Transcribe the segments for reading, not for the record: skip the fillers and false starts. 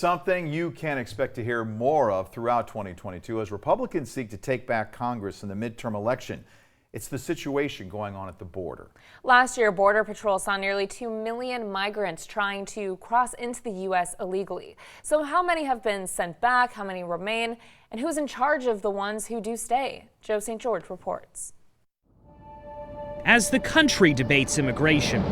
something you can expect to hear more of throughout 2022 as Republicans seek to take back Congress in the midterm election. It's the situation going on at the border. Last year, Border Patrol saw nearly 2 million migrants trying to cross into the U.S. illegally. So how many have been sent back? How many remain? And who's in charge of the ones who do stay? Joe St. George reports. As the country debates immigration,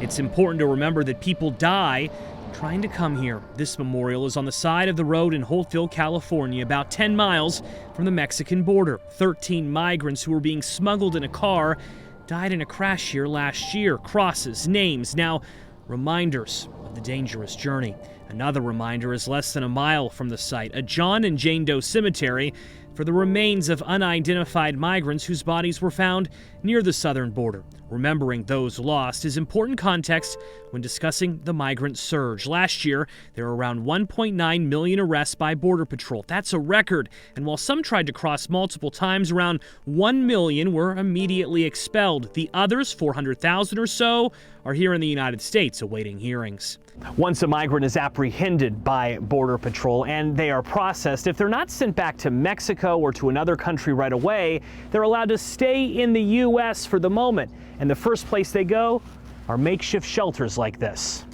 it's important to remember that people die trying to come here. This memorial is on the side of the road in Holtville, California, about 10 miles from the Mexican border. 13 migrants who were being smuggled in a car died in a crash here last year. Crosses, names, now reminders of the dangerous journey. Another reminder is less than a mile from the site, a John and Jane Doe cemetery for the remains of unidentified migrants whose bodies were found near the southern border. Remembering those lost is important context when discussing the migrant surge. Last year, there were around 1.9 million arrests by Border Patrol. That's a record. And while some tried to cross multiple times, around 1 million were immediately expelled. The others, 400,000 or so, are here in the United States awaiting hearings. Once a migrant is apprehended by Border Patrol and they are processed, if they're not sent back to Mexico or to another country right away, they're allowed to stay in the U.S. for the moment. And the first place they go are makeshift shelters like this.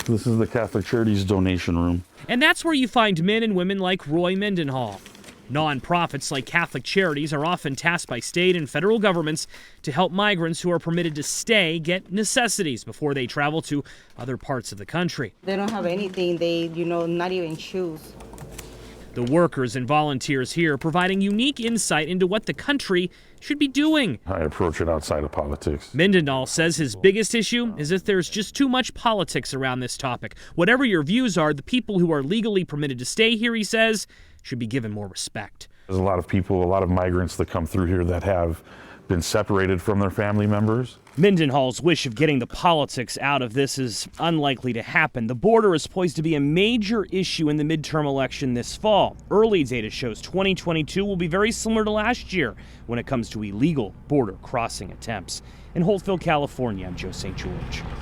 This is the Catholic Charities donation room. And that's where you find men and women like Roy Mendenhall. Nonprofits like Catholic Charities are often tasked by state and federal governments to help migrants who are permitted to stay get necessities before they travel to other parts of the country. They don't have anything, not even shoes. The workers and volunteers here providing unique insight into what the country should be doing. I approach it outside of politics. Mendenhall says his biggest issue is if there's just too much politics around this topic. Whatever your views are, the people who are legally permitted to stay here, he says, should be given more respect. There's a lot of people, a lot of migrants that come through here that have been separated from their family members. Mendenhall's wish of getting the politics out of this is unlikely to happen. The border is poised to be a major issue in the midterm election this fall. Early data shows 2022 will be very similar to last year when it comes to illegal border crossing attempts. In Holtville, California, I'm Joe St. George.